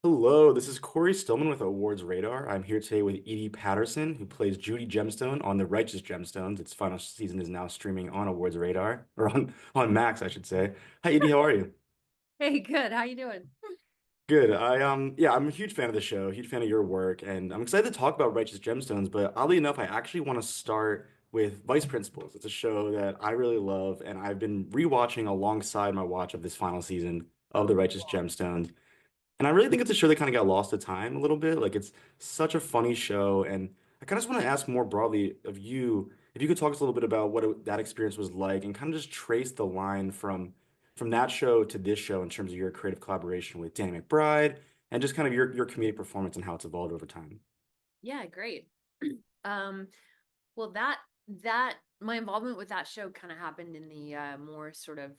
Hello, this is Cory Stillman with Awards Radar. I'm here today with Edi Patterson, who plays Judy Gemstone on the Righteous Gemstones. Its final season is now streaming on Awards Radar, or on Max, I should say. Hi, Edie, how are you? Hey, good. How you doing? Good. I'm a huge fan of the show, huge fan of your work, and I'm excited to talk about Righteous Gemstones. But oddly enough, I actually want to start with Vice Principals. It's a show that I really love, and I've been rewatching alongside my watch of this final season of the Righteous Gemstones. And I really think it's a show that kind of got lost to time a little bit. Like it's such a funny show, and I kind of just want to ask more broadly of you if you could talk to us a little bit about what that experience was like, and kind of just trace the line from that show to this show in terms of your creative collaboration with Danny McBride and just kind of your comedic performance and how it's evolved over time. Yeah, great. Um, well, that my involvement with that show kind of happened in the more sort of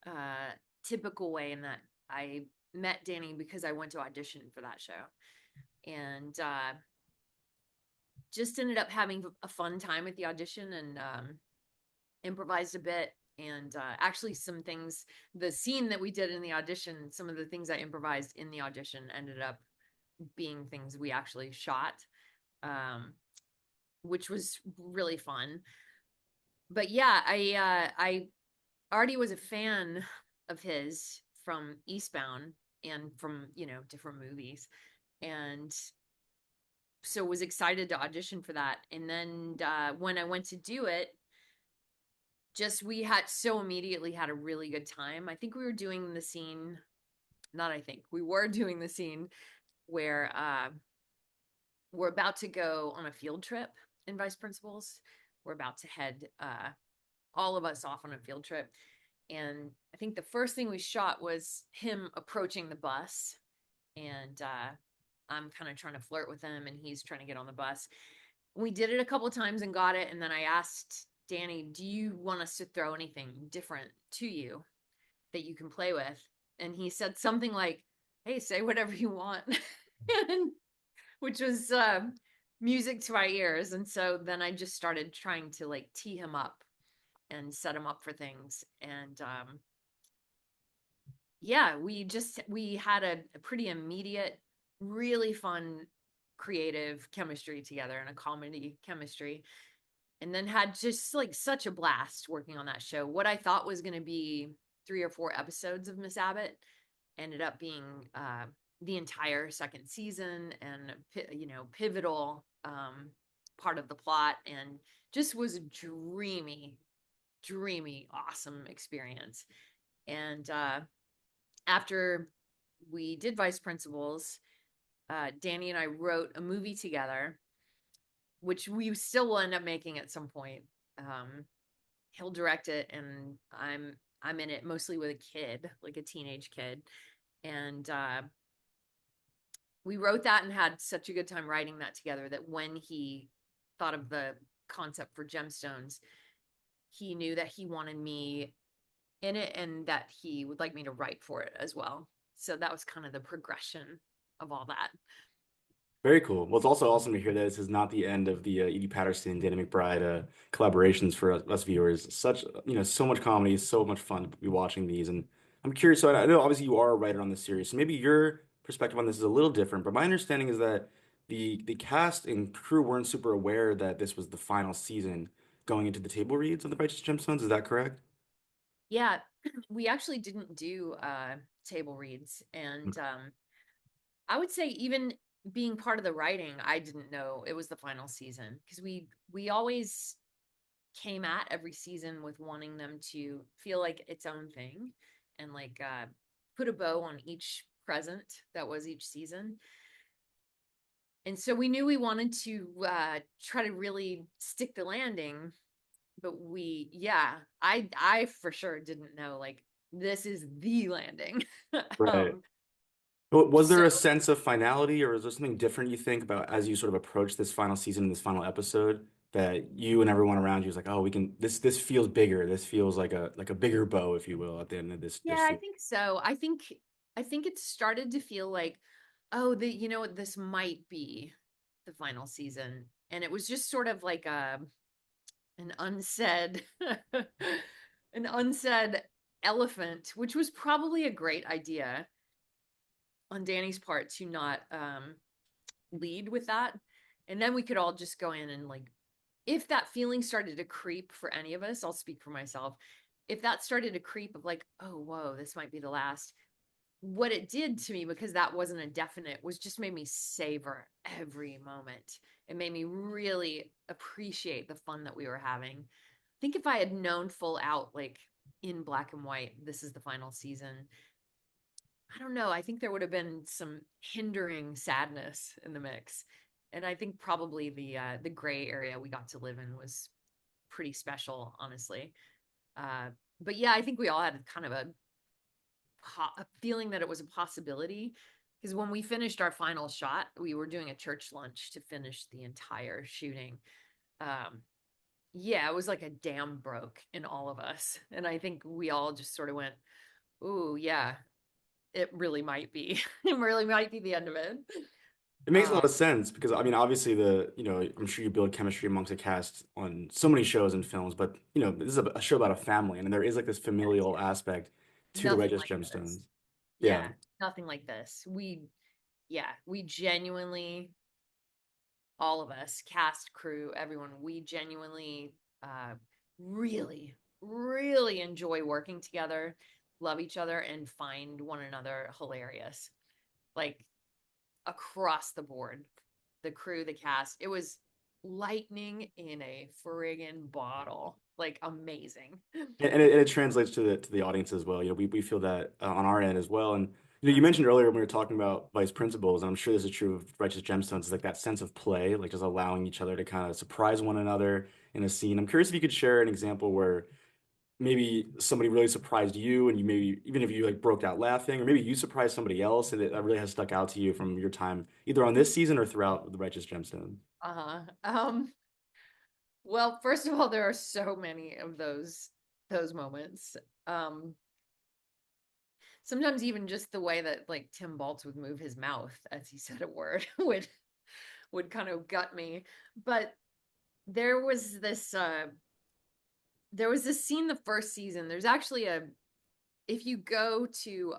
uh typical way in that I met Danny because I went to audition for that show and just ended up having a fun time at the audition and improvised a bit and actually some things the scene that we did in the audition, some of the things I improvised in the audition ended up being things we actually shot, um, which was really fun. But yeah, I already was a fan of his from Eastbound and from different movies, and so was excited to audition for that. And then when I went to do it, just we had so immediately had a really good time. I think we were doing the scene. Not I think we were doing the scene where we're about to go on a field trip in Vice Principals. We're about to head all of us off on a field trip. And I think the first thing we shot was him approaching the bus. And I'm kind of trying to flirt with him, and he's trying to get on the bus. We did it a couple of times and got it. And then I asked Danny, do you want us to throw anything different to you that you can play with? And he said something like, hey, say whatever you want. and which was music to my ears. And so then I just started trying to like tee him up and set him up for things. And yeah, we had a pretty immediate, really fun, creative chemistry together and a comedy chemistry. And then had just like such a blast working on that show. What I thought was going to be 3 or 4 episodes of Miss Abbott ended up being the entire second season and pivotal part of the plot, and just was a dreamy awesome experience. And after we did Vice Principals, Danny and I wrote a movie together, which we still will end up making at some point. um, he'll direct it, and I'm in it mostly with a kid, like a teenage kid. And we wrote that and had such a good time writing that together that when he thought of the concept for Gemstones, he knew that he wanted me in it and that he would like me to write for it as well. So that was kind of the progression of all that. Very cool. Well, it's also awesome to hear that this is not the end of the Edie Patterson, Danny McBride collaborations for us viewers. Such, so much comedy, so much fun to be watching these. And I'm curious, so I know obviously you are a writer on the series, so maybe your perspective on this is a little different, but my understanding is that the cast and crew weren't super aware that this was the final season going into the table reads of the Righteous Gemstones. Is that correct? Yeah, we actually didn't do table reads, and I would say even being part of the writing, I didn't know it was the final season because we always came at every season with wanting them to feel like its own thing and like put a bow on each present that was each season. And so we knew we wanted to try to really stick the landing, but I for sure didn't know like this is the landing. Right. um, Was so there a sense of finality, or is there something different you think about as you sort of approach this final season, this final episode, that you and everyone around you was like, oh, we can this feels bigger. This feels like a bigger bow, if you will, at the end of this yeah, I season. think so. I think it started to feel like, oh, this might be the final season. And it was just sort of like an unsaid an unsaid elephant, which was probably a great idea. on Danny's part to not lead with that. And then we could all just go in and like, if that feeling started to creep for any of us, I'll speak for myself. If that started to creep of like, oh, whoa, this might be the last, what it did to me, because that wasn't a definite, was just made me savor every moment. It made me really appreciate the fun that we were having. I think if I had known full out, like in black and white, this is the final season, I don't know. I think there would have been some hindering sadness in the mix. And I think probably the gray area we got to live in was pretty special, honestly. Uh, but yeah, I think we all had kind of a feeling that it was a possibility, because when we finished our final shot, we were doing a church lunch to finish the entire shooting. Um, yeah, it was like a dam broke in all of us, and I think we all just sort of went, "Ooh, yeah, it really might be. It really might be the end of it." It makes a lot Um, of sense because I mean, obviously I'm sure you build chemistry amongst a cast on so many shows and films, but this is a show about a family, and there is like this familial aspect to the Nothing Righteous like this. Gemstones. Yeah. Yeah, nothing like this. Yeah, we genuinely, all of us, cast, crew, everyone, we genuinely uh, really, really enjoy working together, love each other, and find one another hilarious. Like across the board, the crew, the cast, it was lightning in a friggin' bottle. Like amazing. And it translates to the audience as well. We feel that on our end as well. And you mentioned earlier when we were talking about vice principals, and I'm sure this is true of Righteous Gemstones, is like that sense of play, like just allowing each other to kind of surprise one another in a scene. I'm curious if you could share an example where maybe somebody really surprised you, and you maybe even if you like broke out laughing, or maybe you surprised somebody else, and that really has stuck out to you from your time either on this season or throughout the Righteous Gemstones. Uh-huh. Well, first of all, there are so many of those moments. Um, Sometimes even just the way that like Tim Baltz would move his mouth as he said a word would kind of gut me. But there was this there was this scene the first season. There's actually a if you go to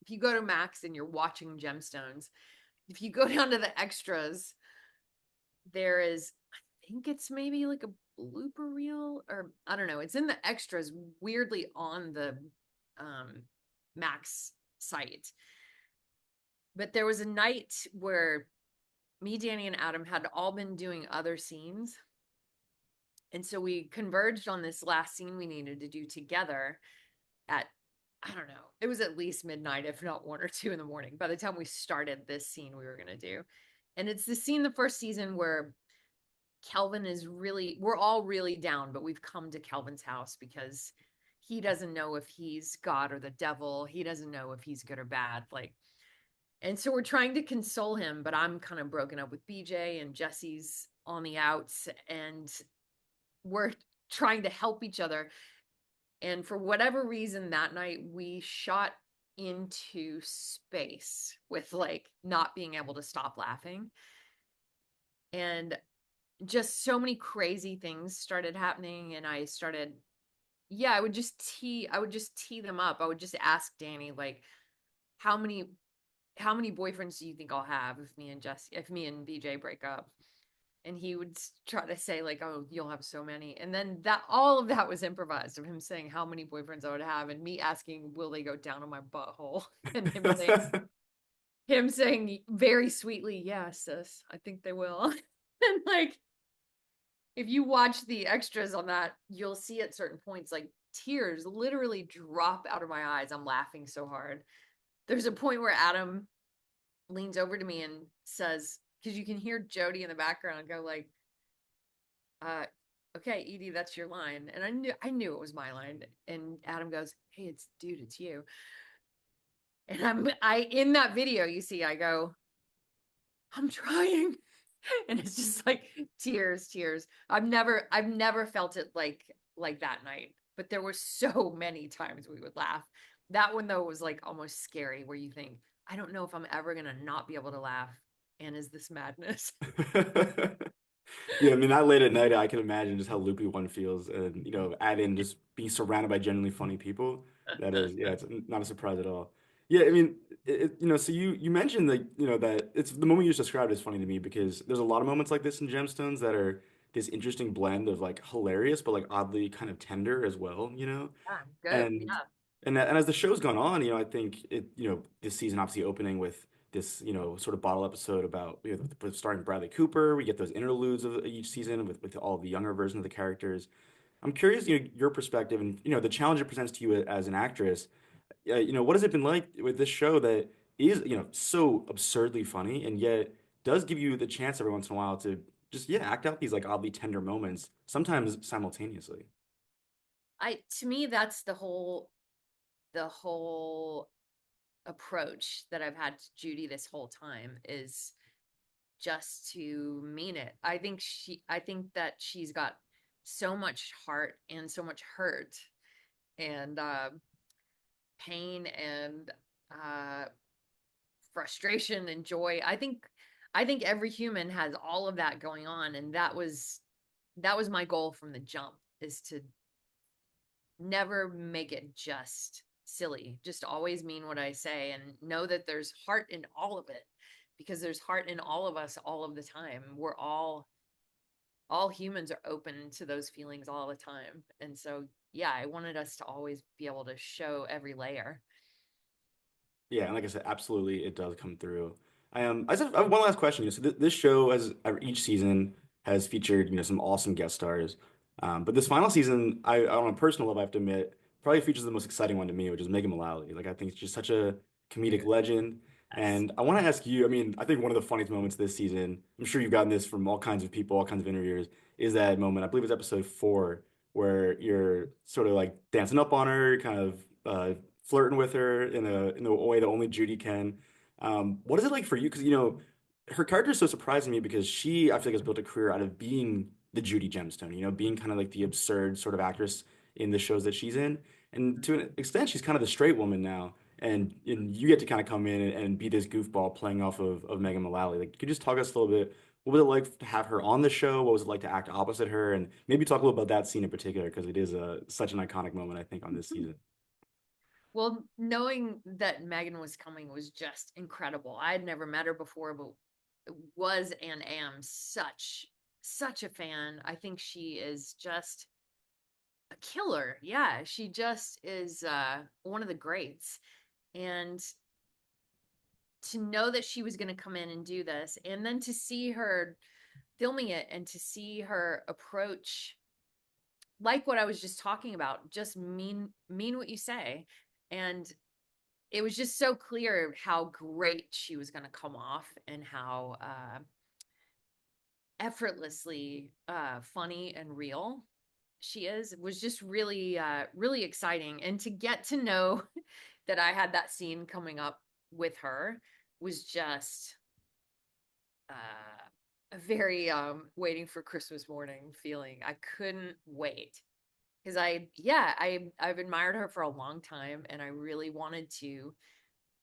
if you go to Max and you're watching Gemstones, if you go down to the extras, there is, I think it's maybe like a blooper reel, or I don't know, it's in the extras weirdly on the um Max site. But there was a night where me, Danny, and Adam had all been doing other scenes. And so we converged on this last scene we needed to do together at, I don't know, it was at least midnight, if not 1 or 2 in the morning, by the time we started this scene we were going to do. And it's the scene the first season where Kelvin is really, we're all really down, but we've come to Kelvin's house because he doesn't know if he's God or the devil. He doesn't know if he's good or bad. Like, and so we're trying to console him, but I'm kind of broken up with BJ and Jesse's on the outs, and we're trying to help each other. And for whatever reason, that night we shot into space with like not being able to stop laughing. And just so many crazy things started happening. And I started, yeah, I would just tee them up. I would just ask Danny, like, how many how many boyfriends do you think I'll have if me and BJ break up? And he would try to say like, oh, you'll have so many. And then that all of that was improvised of him saying how many boyfriends I would have, and me asking, will they go down on my butthole? And him saying very sweetly, yeah, sis, I think they will. And like, if you watch the extras on that, you'll see at certain points like tears literally drop out of my eyes. I'm laughing so hard. There's a point where Adam leans over to me and says, because you can hear Jody in the background go like, uh, okay, Edie, that's your line. And I knew it was my line. And Adam goes, hey, it's you. And I in that video, you see, I go, I'm trying. And it's just like tears, tears. I've never felt it like that night. But there were so many times we would laugh. That one though was like almost scary, where you think, I don't know if I'm ever gonna not be able to laugh. And is this madness? Yeah, I mean, that late at night, I can imagine just how loopy one feels, and add in just being surrounded by genuinely funny people. That is, yeah, it's not a surprise at all. Yeah, I mean, so you mentioned that, that it's the moment you just described is funny to me because there's a lot of moments like this in Gemstones that are this interesting blend of like hilarious but like oddly kind of tender as well, Yeah, good. And Yeah. and as the show's gone on, I think this season obviously opening with this, sort of bottle episode about starring Bradley Cooper. We get those interludes of each season with all the younger version of the characters. I'm curious, your perspective and the challenge it presents to you as an actress. What has it been like with this show that is, so absurdly funny and yet does give you the chance every once in a while to just, yeah, act out these like oddly tender moments, sometimes simultaneously. To me, that's the whole approach that I've had to Judy this whole time is just to mean it. I think that she's got so much heart and so much hurt and pain and uh frustration and joy. I think every human has all of that going on, and that was my goal from the jump, is to never make it just silly. Just always mean what I say and know that there's heart in all of it, because there's heart in all of us all of the time. We're all humans are open to those feelings all the time. And so, yeah, I wanted us to always be able to show every layer. Yeah, and like I said, absolutely, it does come through. I have one last question. So this show, as each season, has featured some awesome guest stars. But this final season, on a personal level, I have to admit, probably features the most exciting one to me, which is Megan Mullally. Like I think it's just such a comedic legend. Yes. And I want to ask you, I mean, I think one of the funniest moments this season, I'm sure you've gotten this from all kinds of people, all kinds of interviewers, is that moment. I believe it's episode 4, where you're sort of like dancing up on her, kind of flirting with her in a way that only Judy can. What is it like for you? Because her character is so surprising to me because I feel like has built a career out of being the Judy Gemstone. Being kind of like the absurd sort of actress in the shows that she's in, and to an extent, she's kind of the straight woman now. And you get to kind of come in and be this goofball playing off of Megan Mullally. Like, could you just talk us a little bit? What was it like to have her on the show? What was it like to act opposite her? And maybe talk a little about that scene in particular because it is such an iconic moment, I think, on this season. Well, knowing that Megan was coming was just incredible. I had never met her before, but was and am such a fan. I think she is just a killer. Yeah, she just is one of the greats. And to know that she was going to come in and do this, and then to see her filming it and to see her approach, like what I was just talking about, just mean what you say. And it was just so clear how great she was going to come off and how effortlessly funny and real she is. It was just really really exciting, and to get to know that I had that scene coming up with her was just a very waiting for Christmas morning feeling. I couldn't wait, because I've admired her for a long time, and I really wanted to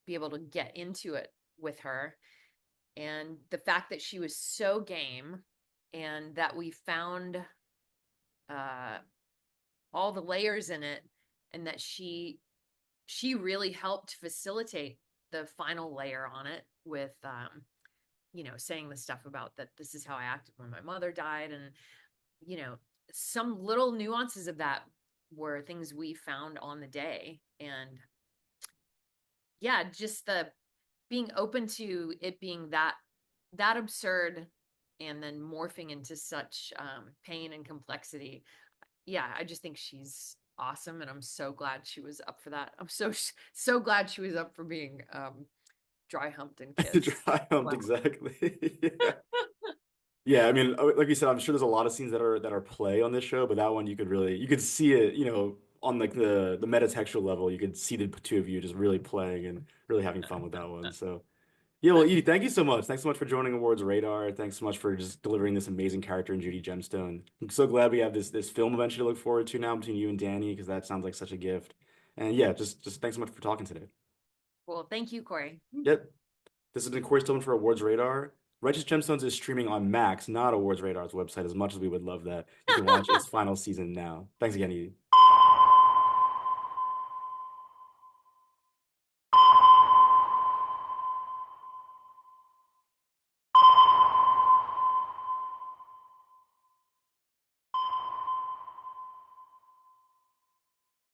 be able to get into it with her. And the fact that she was so game, and that we found uh, all the layers in it, and that she really helped facilitate the final layer on it with saying the stuff about that this is how I acted when my mother died, and you know some little nuances of that were things we found on the day. And yeah, just the being open to it being that absurd, and then morphing into such pain and complexity. Yeah, I just think she's awesome, and I'm so glad she was up for that. I'm so glad she was up for being dry humped and kissed. Dry Wow. humped, exactly. Yeah. Yeah, I mean, like you said, I'm sure there's a lot of scenes that are play on this show, but that one you could see it, on like the metatextual level, you could see the two of you just really playing and really having fun with that one. So yeah, well, Edie, thank you so much. Thanks so much for joining Awards Radar. Thanks so much for just delivering this amazing character in Judy Gemstone. I'm so glad we have this film eventually to look forward to now between you and Danny, because that sounds like such a gift. And yeah, just thanks so much for talking today. Well, thank you, Cory. Yep. This has been Corey Stillman for Awards Radar. Righteous Gemstones is streaming on Max, not Awards Radar's website, as much as we would love that. You can watch its final season now. Thanks again, Edie.